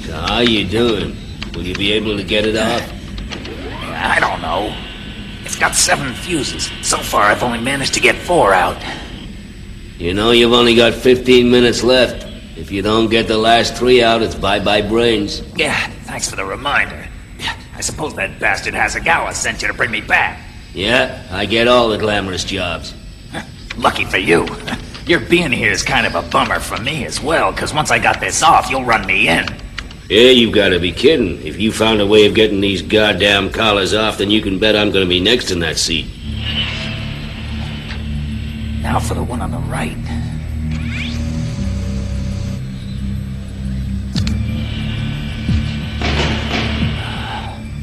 So how you doing? Will you be able to get it off? I don't know. It's got 7 fuses. So far, I've only managed to get 4 out. You know you've only got 15 minutes left. If you don't get the last 3 out, it's bye-bye brains. Yeah, thanks for the reminder. I suppose that bastard Hasegawa sent you to bring me back. Yeah, I get all the glamorous jobs. Lucky for you. Your being here is kind of a bummer for me as well, because once I got this off, you'll run me in. Yeah, you've got to be kidding. If you found a way of getting these goddamn collars off, then you can bet I'm going to be next in that seat. Now for the one on the right.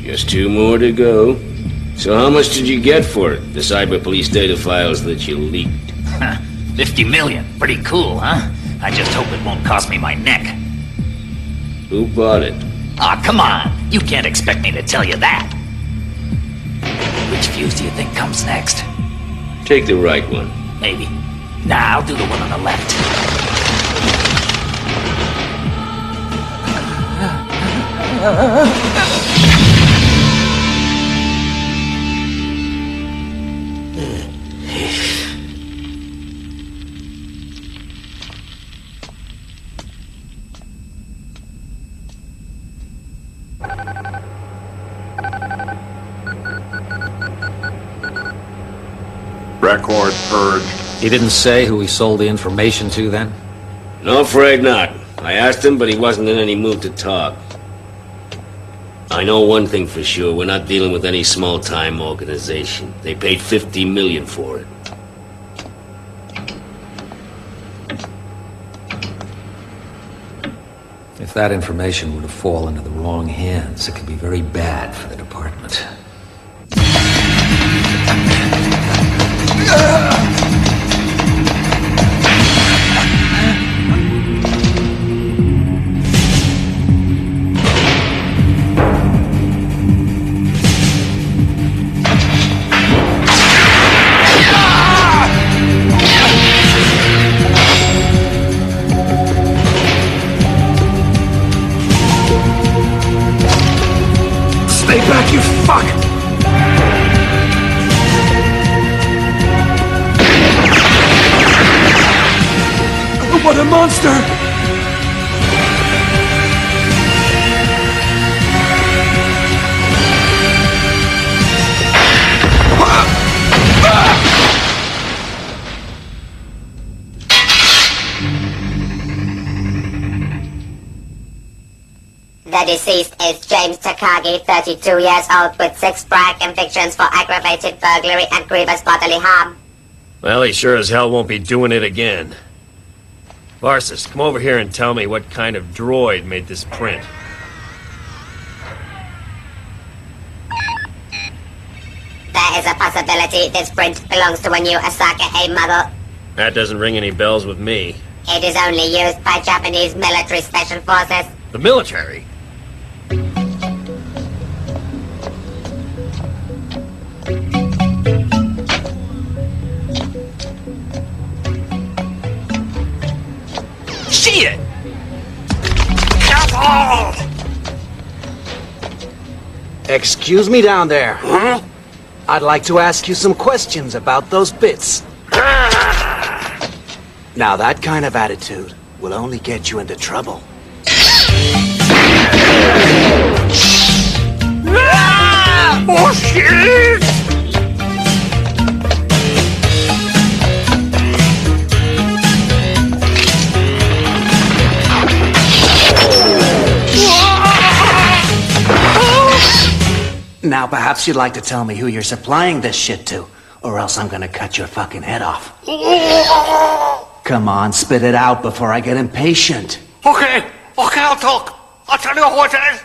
Just 2 more to go. So how much did you get for it? The cyber police data files that you leaked. 50 million. Pretty cool, huh? I just hope it won't cost me my neck. Who bought it? Aw, come on. You can't expect me to tell you that. Which fuse do you think comes next? Take the right one. Maybe. Nah, I'll do the one on the left. Record purge. He didn't say who he sold the information to then? No, afraid not. I asked him, but he wasn't in any mood to talk. I know one thing for sure. We're not dealing with any small-time organization. They paid 50 million for it. If that information were to fall into the wrong hands, it could be very bad for the department. Stay back, you fuck! What a monster! The deceased is James Takagi, 32 years old, with 6 prior convictions for aggravated burglary and grievous bodily harm. Well, he sure as hell won't be doing it again. Varsus, come over here and tell me what kind of droid made this print. There is a possibility this print belongs to a new Asaka A model. That doesn't ring any bells with me. It is only used by Japanese military special forces. The military? Shit! Excuse me down there. Huh? I'd like to ask you some questions about those bits. Now that kind of attitude will only get you into trouble. Oh shit! Now perhaps you'd like to tell me who you're supplying this shit to, or else I'm gonna cut your fucking head off. Come on, spit it out before I get impatient. Okay, I'll talk. I'll tell you what it is.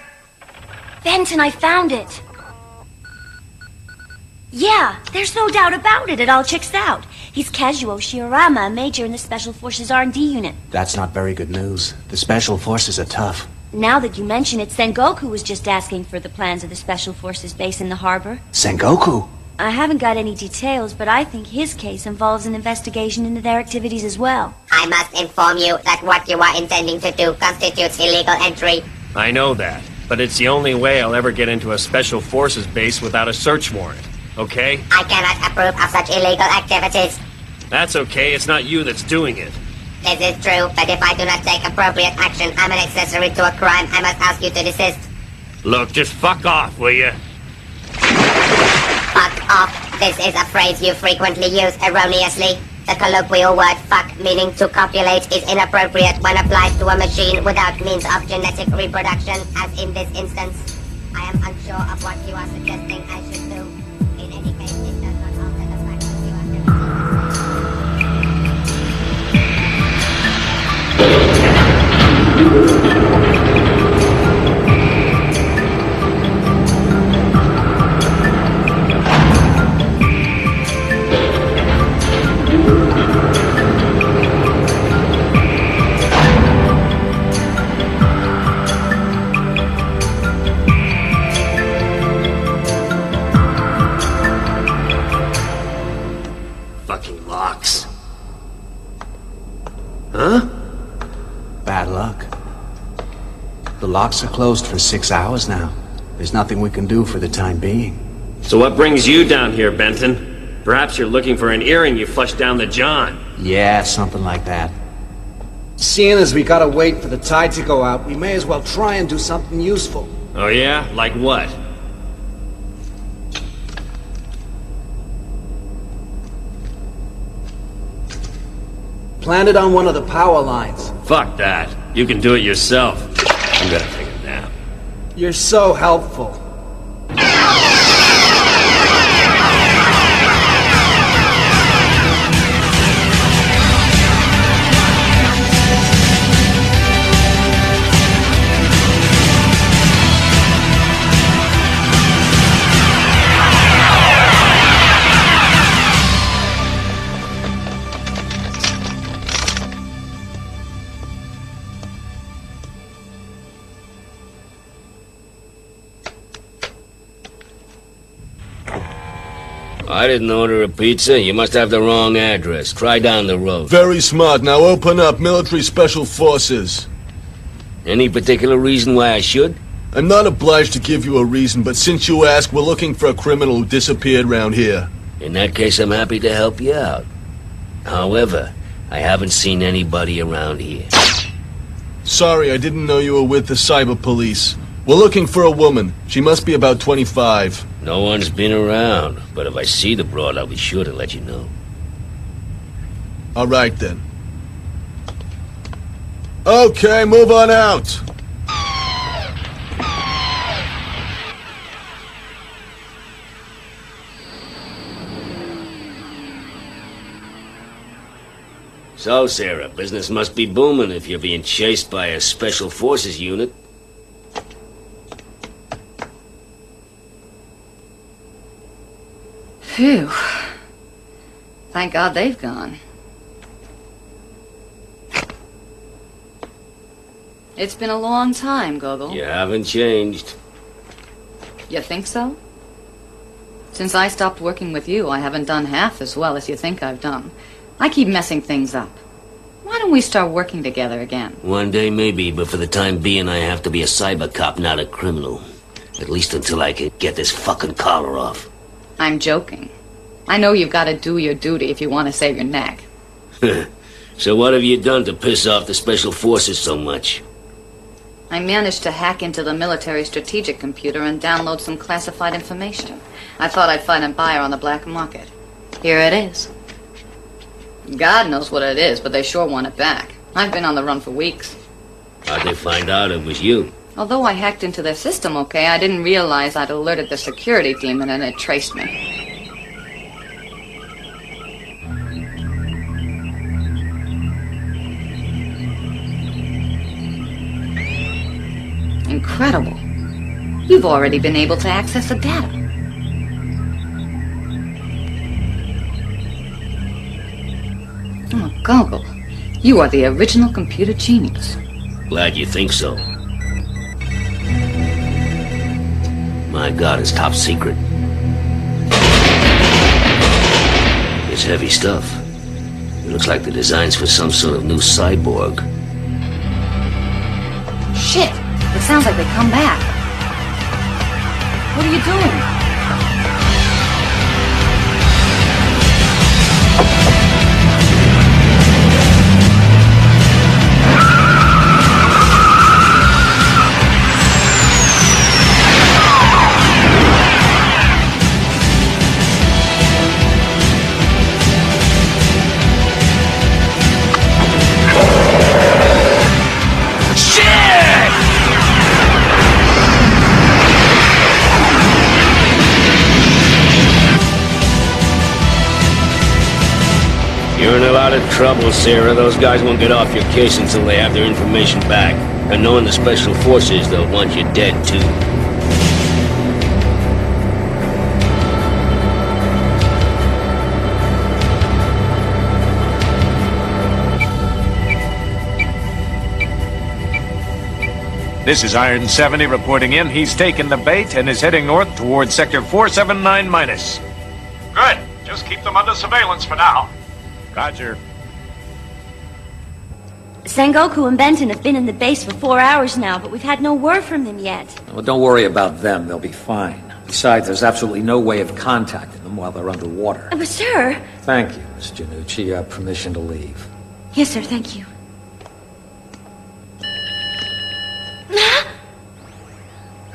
Benton, I found it. Yeah, there's no doubt about it. It all checks out. He's Kazuo Shiorama, a major in the Special Forces R&D unit. That's not very good news. The Special Forces are tough. Now that you mention it, Sengoku was just asking for the plans of the Special Forces base in the harbor. Sengoku? I haven't got any details, but I think his case involves an investigation into their activities as well. I must inform you that what you are intending to do constitutes illegal entry. I know that, but it's the only way I'll ever get into a Special Forces base without a search warrant, okay? I cannot approve of such illegal activities. That's okay, it's not you that's doing it. This is true, but if I do not take appropriate action, I'm an accessory to a crime. I must ask you to desist. Look, just fuck off, will you? Fuck off. This is a phrase you frequently use erroneously. The colloquial word fuck, meaning to copulate, is inappropriate when applied to a machine without means of genetic reproduction, as in this instance. I am unsure of what you are suggesting I should do. In any case, it does not alter the fact that you are Fucking locks. Huh? Bad luck. The locks are closed for 6 hours now. There's nothing we can do for the time being. So what brings you down here, Benton? Perhaps you're looking for an earring you flushed down the John. Yeah, something like that. Seeing as we gotta wait for the tide to go out, we may as well try and do something useful. Oh yeah? Like what? Plant it on one of the power lines. Fuck that. You can do it yourself. I'm gonna take a nap. You're so helpful. I didn't order a pizza. You must have the wrong address. Try down the road. Very smart. Now open up, Military Special Forces. Any particular reason why I should? I'm not obliged to give you a reason, but since you ask, we're looking for a criminal who disappeared around here. In that case, I'm happy to help you out. However, I haven't seen anybody around here. Sorry, I didn't know you were with the Cyber Police. We're looking for a woman. She must be about 25. No one's been around, but if I see the broad, I'll be sure to let you know. All right, then. Okay, move on out. So, Sarah, business must be booming if you're being chased by a Special Forces unit. Phew. Thank God they've gone. It's been a long time, Gogul. You haven't changed. You think so? Since I stopped working with you, I haven't done half as well as you think I've done. I keep messing things up. Why don't we start working together again? One day maybe, but for the time being I have to be a cyber cop, not a criminal. At least until I can get this fucking collar off. I'm joking. I know you've got to do your duty if you want to save your neck. So what have you done to piss off the Special Forces so much? I managed to hack into the military strategic computer and download some classified information. I thought I'd find a buyer on the black market. Here it is. God knows what it is, but they sure want it back. I've been on the run for weeks. How'd they find out it was you? Although I hacked into their system, okay, I didn't realize I'd alerted the security demon and it traced me. Incredible. You've already been able to access the data. Oh, Gogul, you are the original computer genius. Glad you think so. My God, it's top secret. It's heavy stuff. It looks like the designs for some sort of new cyborg. Shit! It's Sounds like they come back. What are you doing? You're in a lot of trouble, Sarah. Those guys won't get off your case until they have their information back. And knowing the Special Forces, they'll want you dead, too. This is Iron 70 reporting in. He's taken the bait and is heading north towards Sector 479-. Good. Just keep them under surveillance for now. Roger. Sengoku and Benton have been in the base for 4 hours now, but we've had no word from them yet. Well, don't worry about them. They'll be fine. Besides, there's absolutely no way of contacting them while they're underwater. But sir... Thank you, Miss Janucci. You have permission to leave. Yes, sir. Thank you.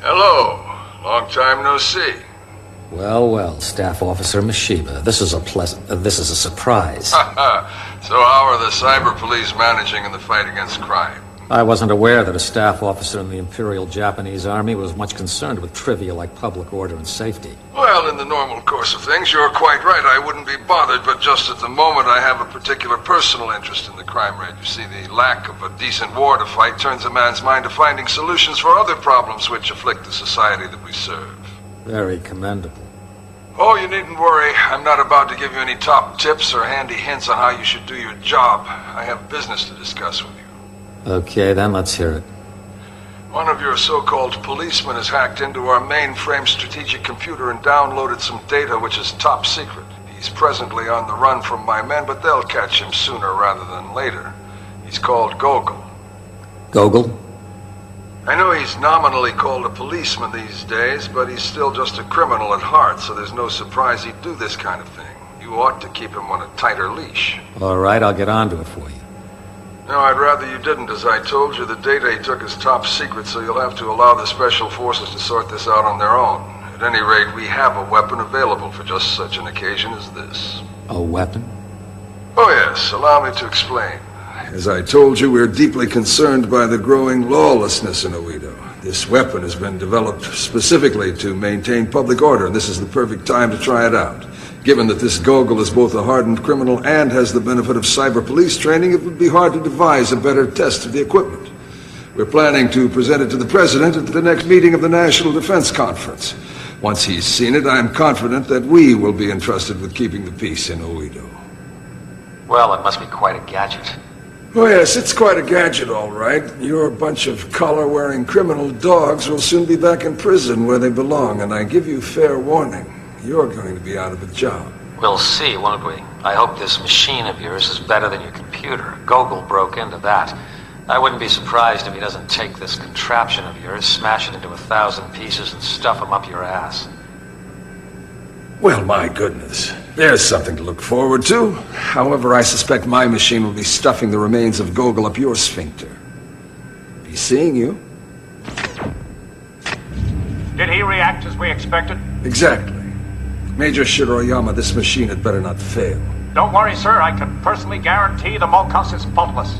Hello. Long time no see. Well, well, Staff Officer Mishiba. This is a surprise. So how are the cyber police managing in the fight against crime? I wasn't aware that a staff officer in the Imperial Japanese Army was much concerned with trivia like public order and safety. Well, in the normal course of things, you're quite right. I wouldn't be bothered, but just at the moment I have a particular personal interest in the crime rate. You see, the lack of a decent war to fight turns a man's mind to finding solutions for other problems which afflict the society that we serve. Very commendable. Oh, you needn't worry. I'm not about to give you any top tips or handy hints on how you should do your job. I have business to discuss with you. Okay, then let's hear it. One of your so-called policemen has hacked into our mainframe strategic computer and downloaded some data which is top secret. He's presently on the run from my men, but they'll catch him sooner rather than later. He's called Gogul. Gogul? I know he's nominally called a policeman these days, but he's still just a criminal at heart, so there's no surprise he'd do this kind of thing. You ought to keep him on a tighter leash. All right, I'll get onto it for you. No, I'd rather you didn't. As I told you, the data he took is top secret, so you'll have to allow the Special Forces to sort this out on their own. At any rate, we have a weapon available for just such an occasion as this. A weapon? Oh yes, allow me to explain. As I told you, we're deeply concerned by the growing lawlessness in Oedo. This weapon has been developed specifically to maintain public order, and this is the perfect time to try it out. Given that this Gogul is both a hardened criminal and has the benefit of cyber police training, it would be hard to devise a better test of the equipment. We're planning to present it to the President at the next meeting of the National Defense Conference. Once he's seen it, I'm confident that we will be entrusted with keeping the peace in Oedo. Well, it must be quite a gadget. Oh yes, it's quite a gadget, all right. Your bunch of collar-wearing criminal dogs will soon be back in prison where they belong, and I give you fair warning. You're going to be out of a job. We'll see, won't we? I hope this machine of yours is better than your computer. Gogul broke into that. I wouldn't be surprised if he doesn't take this contraption of yours, smash it into 1,000 pieces, and stuff them up your ass. Well, my goodness. There's something to look forward to. However, I suspect my machine will be stuffing the remains of Gogul up your sphincter. Be seeing you. Did he react as we expected? Exactly. Major Shiroyama, this machine had better not fail. Don't worry, sir. I can personally guarantee the Mokos is faultless.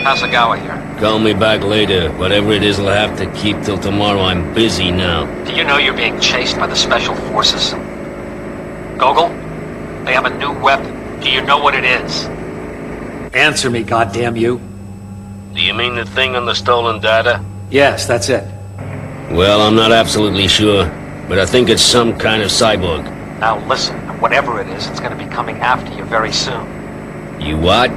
Hasagawa here. Call me back later. Whatever it is, I'll have to keep till tomorrow. I'm busy now. Do you know you're being chased by the Special Forces? Gogul? They have a new weapon. Do you know what it is? Answer me, goddamn you. Do you mean the thing on the stolen data? Yes, that's it. Well, I'm not absolutely sure, but I think it's some kind of cyborg. Now listen, Whatever it is, it's gonna be coming after you very soon. You what?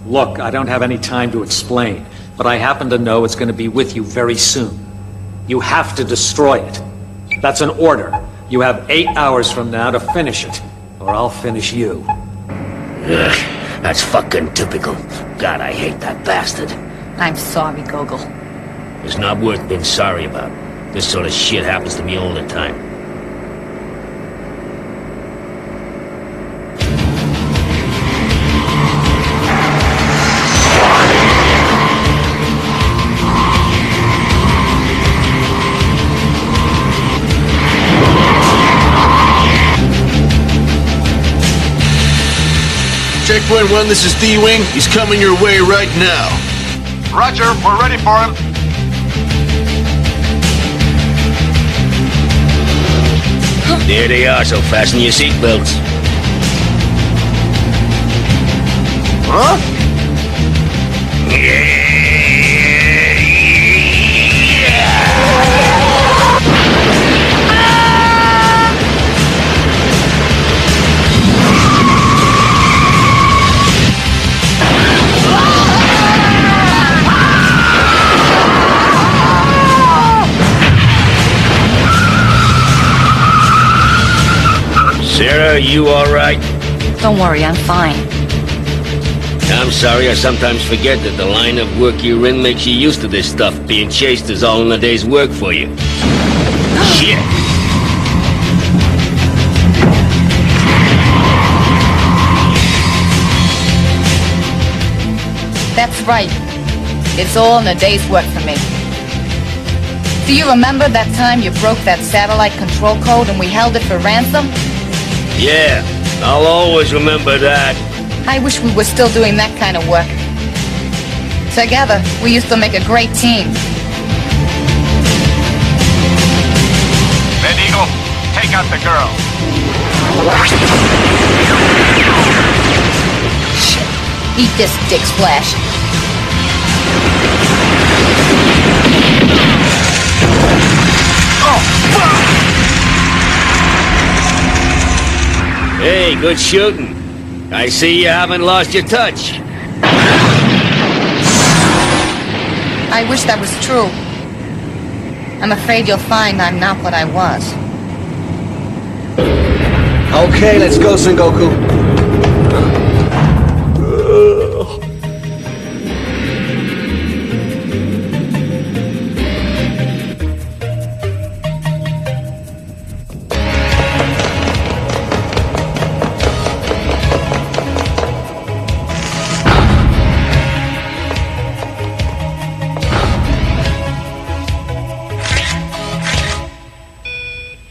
Look, I don't have any time to explain, but I happen to know it's gonna be with you very soon. You have to destroy it. That's an order. You have 8 hours from now to finish it, or I'll finish you. Ugh, that's fucking typical. God, I hate that bastard. I'm sorry, Gogul. It's not worth being sorry about. This sort of shit happens to me all the time. Checkpoint 1, this is D-Wing. He's coming your way right now. Roger, we're ready for him. There they are, so fasten your seatbelts. Huh? Sarah, you alright? Don't worry, I'm fine. I'm sorry, I sometimes forget that the line of work you're in makes you used to this stuff. Being chased is all in a day's work for you. Shit! That's right. It's all in a day's work for me. Do you remember that time you broke that satellite control code and we held it for ransom? Yeah, I'll always remember that. I wish we were still doing that kind of work. Together, we used to make a great team. Red Eagle, take out the girl. Shit. Eat this, Dick Splash. Oh, fuck! Hey, good shooting. I see you haven't lost your touch. I wish that was true. I'm afraid you'll find I'm not what I was. Okay, let's go, Sengoku.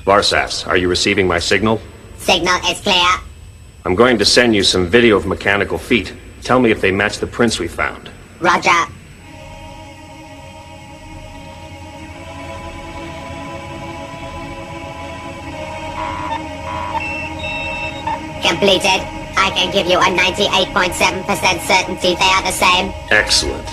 Varsas, are you receiving my signal? Signal is clear. I'm going to send you some video of mechanical feet. Tell me if they match the prints we found. Roger. Completed. I can give you a 98.7% certainty they are the same. Excellent.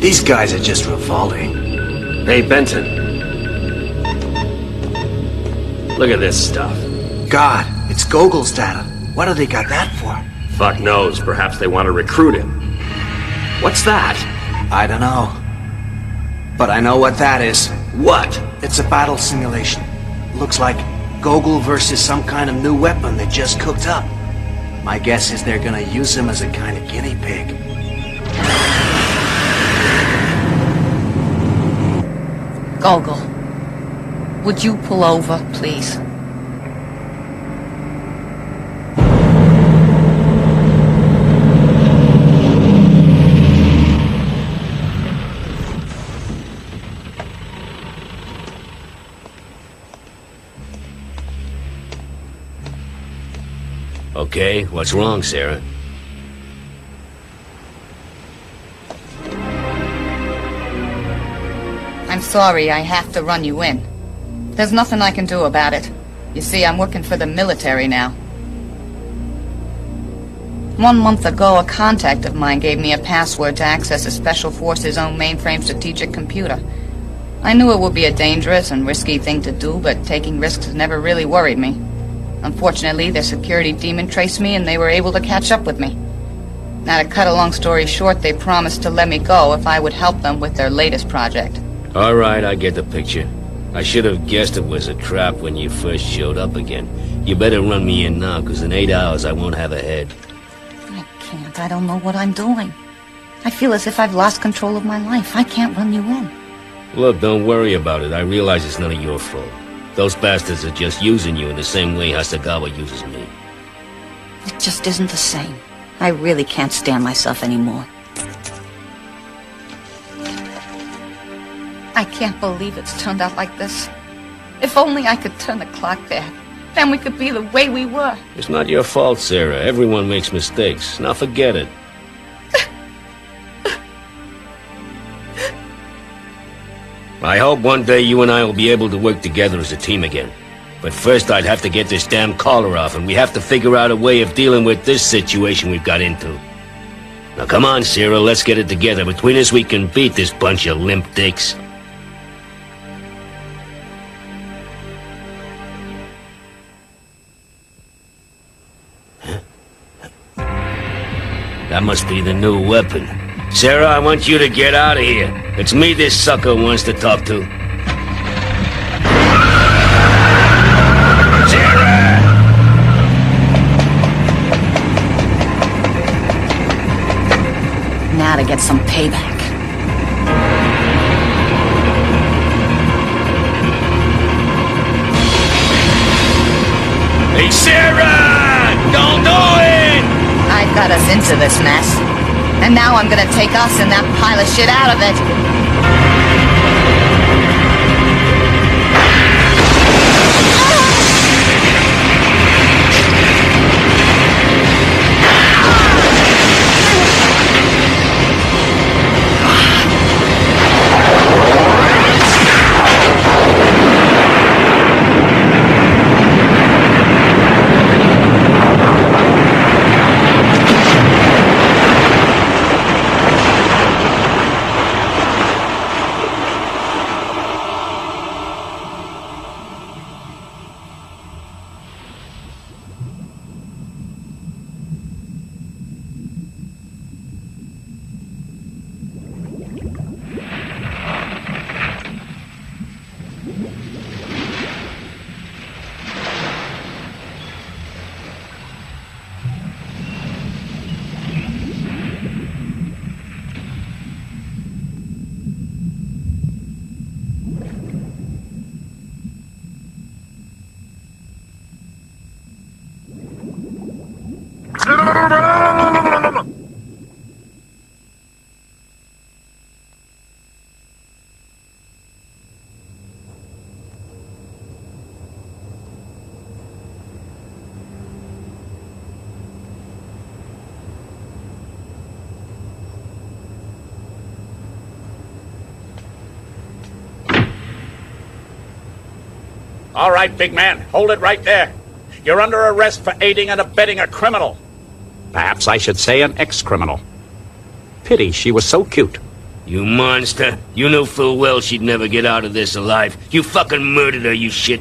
These guys are just revolting. Hey, Benton. Look at this stuff. God, it's Gogul's data. What do they got that for? Fuck knows. Perhaps they want to recruit him. What's that? I don't know. But I know what that is. What? It's a battle simulation. Looks like Gogul versus some kind of new weapon they just cooked up. My guess is they're gonna use him as a kind of guinea pig. Gogul, would you pull over, please? Okay, what's wrong, Sarah? I'm sorry, I have to run you in. There's nothing I can do about it. You see, I'm working for the military now. 1 month ago, a contact of mine gave me a password to access a Special Forces' own mainframe strategic computer. I knew it would be a dangerous and risky thing to do, but taking risks never really worried me. Unfortunately, their security demon traced me and they were able to catch up with me. Now, to cut a long story short, they promised to let me go if I would help them with their latest project. All right, I get the picture. I should have guessed it was a trap when you first showed up again. You better run me in now, because in 8 hours I won't have a head. I can't. I don't know what I'm doing. I feel as if I've lost control of my life. I can't run you in. Look, don't worry about it. I realize it's none of your fault. Those bastards are just using you in the same way Hasagawa uses me. It just isn't the same. I really can't stand myself anymore. I can't believe it's turned out like this. If only I could turn the clock back. Then we could be the way we were. It's not your fault, Sarah. Everyone makes mistakes. Now forget it. I hope one day you and I will be able to work together as a team again. But first I'd have to get this damn collar off, and we have to figure out a way of dealing with this situation we've got into. Now come on, Sarah, let's get it together. Between us we can beat this bunch of limp dicks. That must be the new weapon. Sarah, I want you to get out of here. It's me this sucker wants to talk to. Sarah! Now to get some payback. Hey, Sarah! Don't do it! I got us into this mess. And now I'm gonna take us and that pile of shit out of it. All right, big man, hold it right there. You're under arrest for aiding and abetting a criminal. Perhaps I should say an ex-criminal. Pity she was so cute. You monster. You knew full well she'd never get out of this alive. You fucking murdered her, you shit.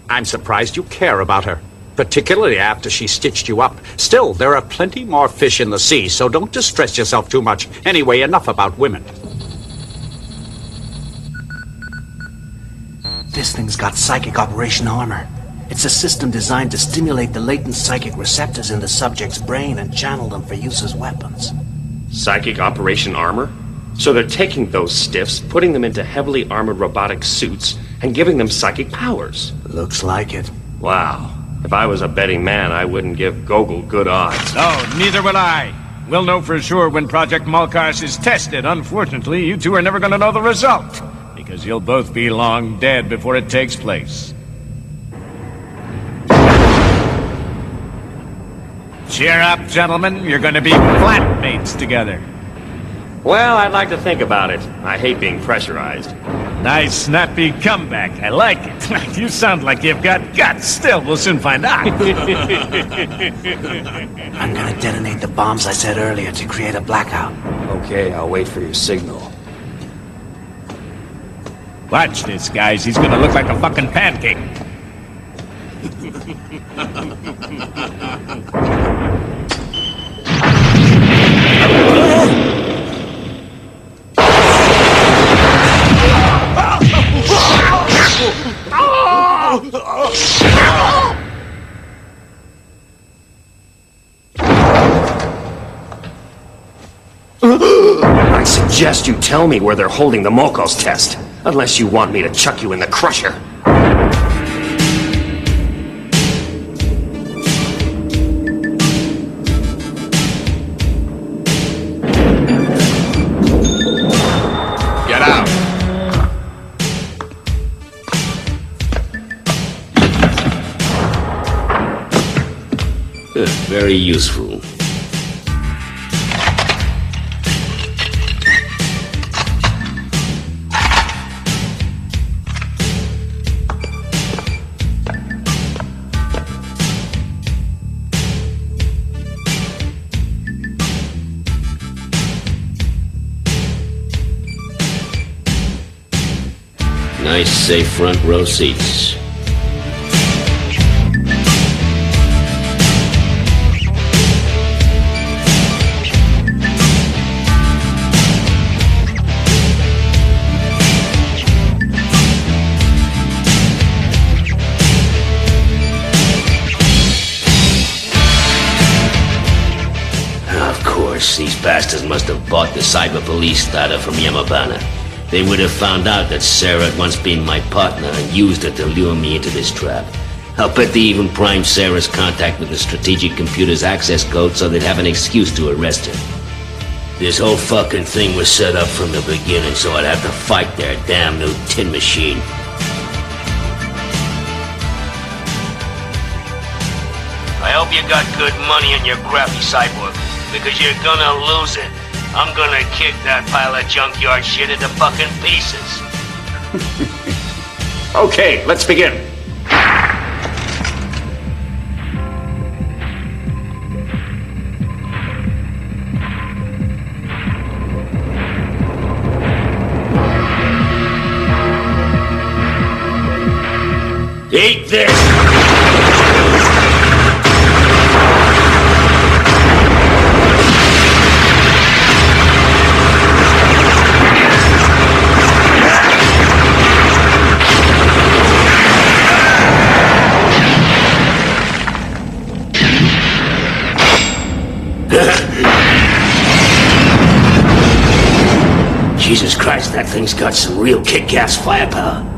I'm surprised you care about her, particularly after she stitched you up. Still, there are plenty more fish in the sea, so don't distress yourself too much. Anyway, enough about women. This thing's got psychic operation armor. It's a system designed to stimulate the latent psychic receptors in the subject's brain and channel them for use as weapons. Psychic operation armor? So they're taking those stiffs, putting them into heavily armored robotic suits, and giving them psychic powers. Looks like it. Wow. If I was a betting man, I wouldn't give Gogul good odds. No, neither will I. We'll know for sure when Project Malkars is tested. Unfortunately, you two are never going to know the result, because you'll both be long dead before it takes place. Cheer up, gentlemen. You're going to be flatmates together. Well, I'd like to think about it. I hate being pressurized. Nice, snappy comeback. I like it. You sound like you've got guts. Still, we'll soon find out. I'm gonna detonate the bombs I said earlier to create a blackout. Okay, I'll wait for your signal. Watch this, guys. He's gonna look like a fucking pancake. I suggest you tell me where they're holding the Mokos test, unless you want me to chuck you in the crusher. Get out! Very useful. Nice, safe front row seats. Of course, these bastards must have bought the cyber police data from Yamabana. They would have found out that Sarah had once been my partner and used it to lure me into this trap. I'll bet they even primed Sarah's contact with the strategic computer's access code so they'd have an excuse to arrest her. This whole fucking thing was set up from the beginning so I'd have to fight their damn new tin machine. I hope you got good money in your crappy cyborg, because you're gonna lose it. I'm gonna kick that pile of junkyard shit into fucking pieces. Okay, let's begin. Eat this! Jesus Christ, that thing's got some real kick-ass firepower.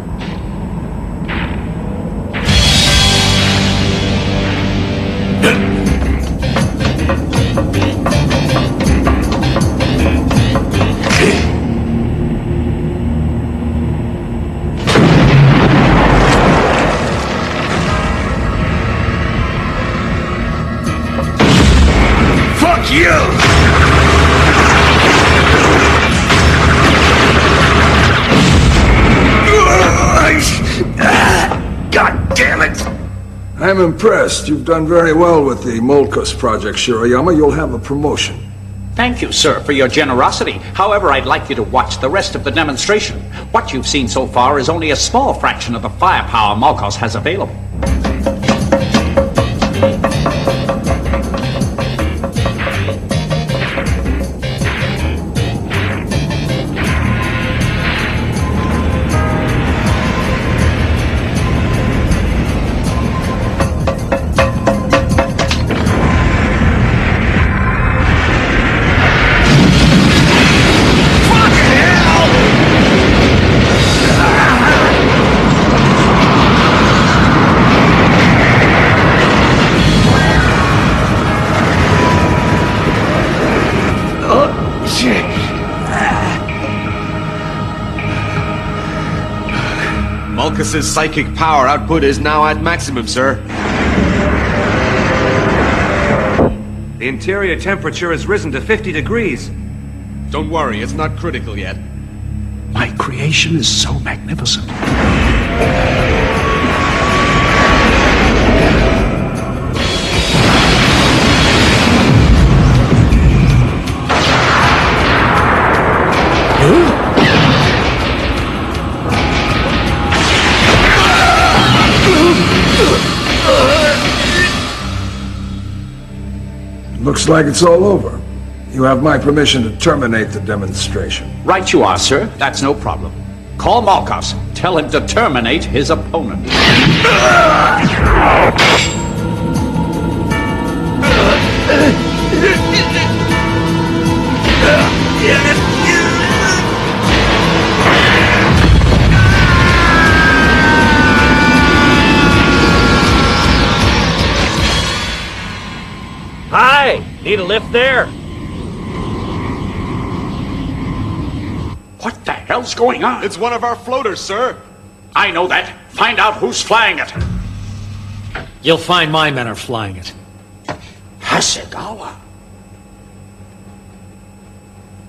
Fuck you! God damn it! I'm impressed. You've done very well with the Molkos project, Shirayama. You'll have a promotion. Thank you, sir, for your generosity. However, I'd like you to watch the rest of the demonstration. What you've seen so far is only a small fraction of the firepower Molkos has available. Malchus's psychic power output is now at maximum, sir. The interior temperature has risen to 50 degrees. Don't worry, it's not critical yet. My creation is so magnificent. Looks like it's all over. You have my permission to terminate the demonstration. Right you are, sir. That's no problem. Call Marcos. Tell him to terminate his opponent. Hi! Need a lift there? What the hell's going on? It's one of our floaters, sir. I know that. Find out who's flying it. You'll find my men are flying it. Hasegawa.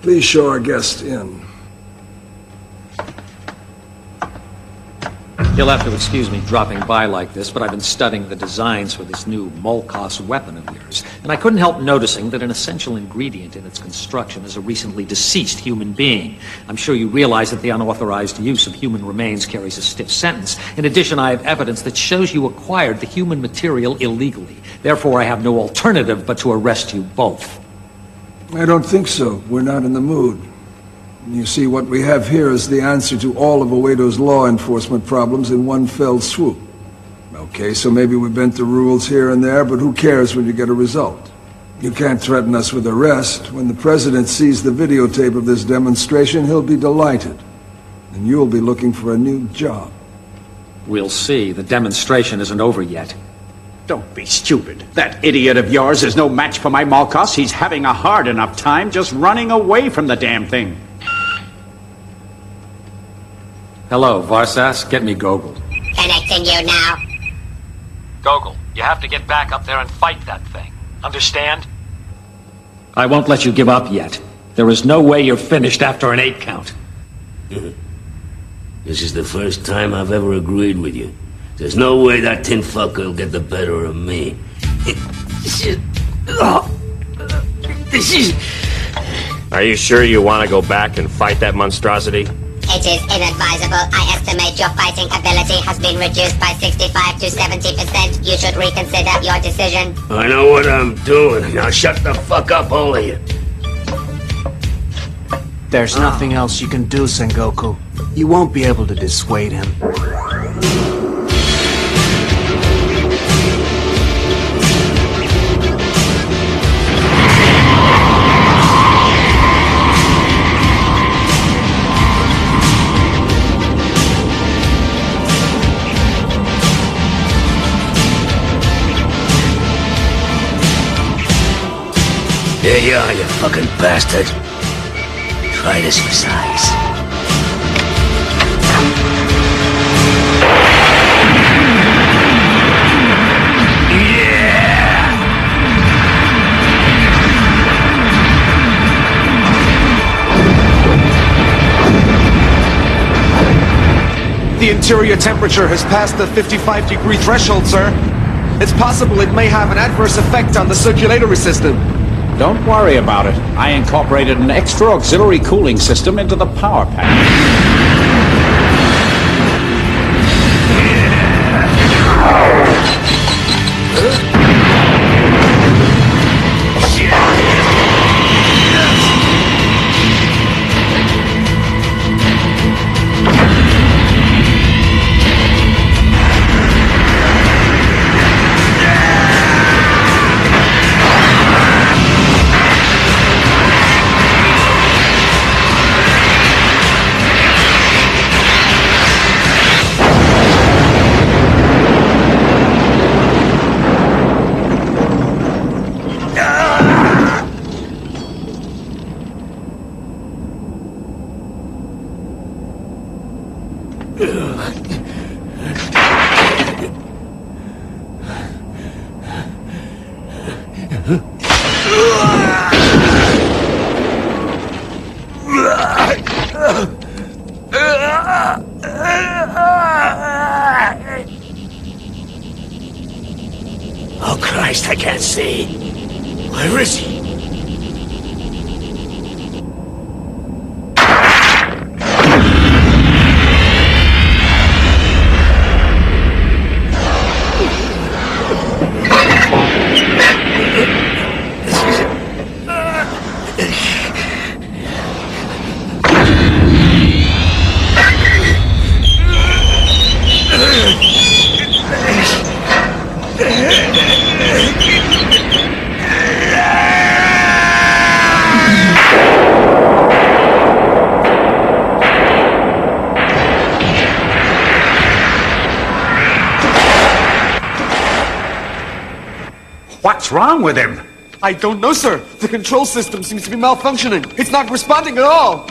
Please show our guest in. You'll have to excuse me dropping by like this, but I've been studying the designs for this new Molkos weapon of yours, and I couldn't help noticing that an essential ingredient in its construction is a recently deceased human being. I'm sure you realize that the unauthorized use of human remains carries a stiff sentence. In addition, I have evidence that shows you acquired the human material illegally. Therefore, I have no alternative but to arrest you both. I don't think so. We're not in the mood. You see, what we have here is the answer to all of Oedo's law enforcement problems in one fell swoop. Okay, so maybe we bent the rules here and there, but who cares when you get a result? You can't threaten us with arrest. When the president sees the videotape of this demonstration, he'll be delighted. And you'll be looking for a new job. We'll see. The demonstration isn't over yet. Don't be stupid. That idiot of yours is no match for my Marcos. He's having a hard enough time just running away from the damn thing. Hello, Varsas. Get me Gogul. Connecting you now. Gogul, you have to get back up there and fight that thing. Understand? I won't let you give up yet. There is no way you're finished after an 8 count. This is the first time I've ever agreed with you. There's no way that tin fucker will get the better of me. This is... Are you sure you want to go back and fight that monstrosity? It is inadvisable. I estimate your fighting ability has been reduced by 65 to 70%. You should reconsider your decision. I know what I'm doing. Now shut the fuck up, all of you. There's nothing else you can do, Sengoku. You won't be able to dissuade him. There you are, you fucking bastard. Try this for size. The interior temperature has passed the 55-degree threshold, sir. It's possible it may have an adverse effect on the circulatory system. Don't worry about it. I incorporated an extra auxiliary cooling system into the power pack. Oh, Christ, I can't see. Where is he? What's wrong with him? I don't know, sir. The control system seems to be malfunctioning. It's not responding at all.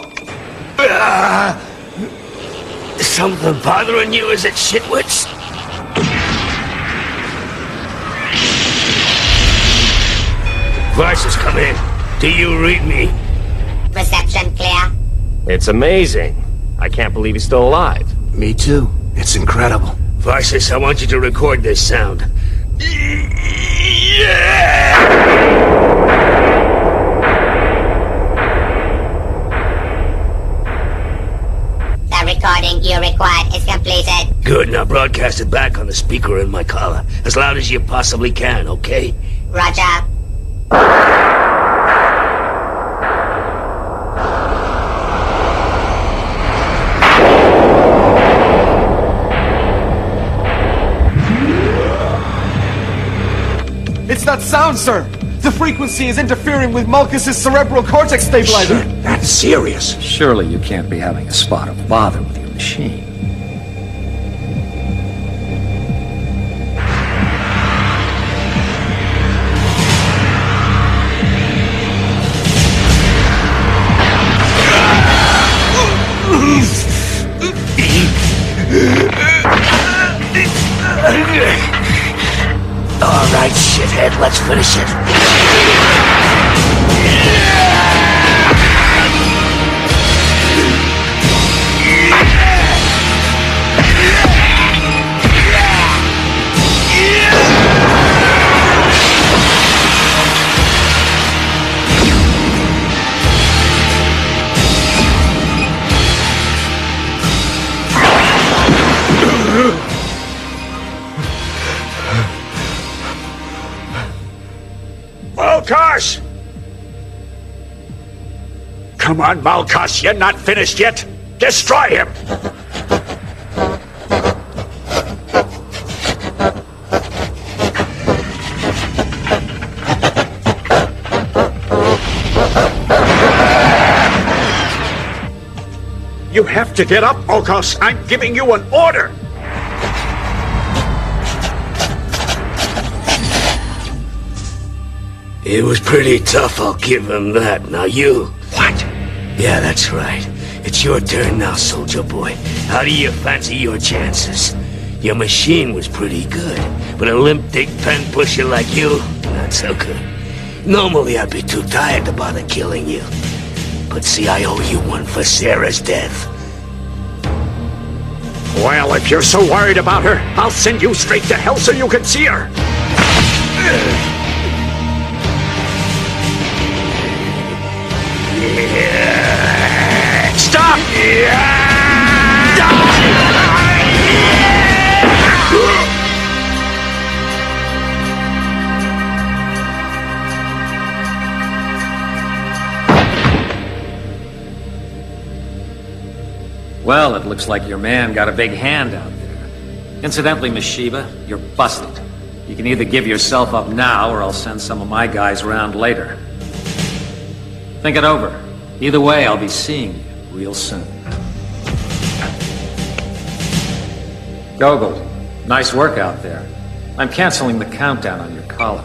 Something bothering you, is it, shitwits? Varsus, come in. Do you read me? Reception clear. It's amazing. I can't believe he's still alive. Me too. It's incredible. Varsus, I want you to record this sound. The recording you required is completed. Good, now broadcast it back on the speaker in my collar. As loud as you possibly can, okay? Roger. It's that sound, sir. The frequency is interfering with Malchus's cerebral cortex stabilizer. Shit, that's serious. Surely you can't be having a spot of bother with your machine. All right, shithead, let's finish it. Malchus! Come on, Malchus, you're not finished yet. Destroy him! You have to get up, Malchus. I'm giving you an order. It was pretty tough, I'll give him that. Now you... What? Yeah, that's right. It's your turn now, soldier boy. How do you fancy your chances? Your machine was pretty good, but a limp dick pen pusher like you, not so good. Normally I'd be too tired to bother killing you. But see, I owe you one for Sarah's death. Well, if you're so worried about her, I'll send you straight to hell so you can see her. Stop! Well, it looks like your man got a big hand out there. Incidentally, Miss Shiba, you're busted. You can either give yourself up now, or I'll send some of my guys around later. Think it over. Either way, I'll be seeing you real soon. Gogul, nice work out there. I'm canceling the countdown on your collar.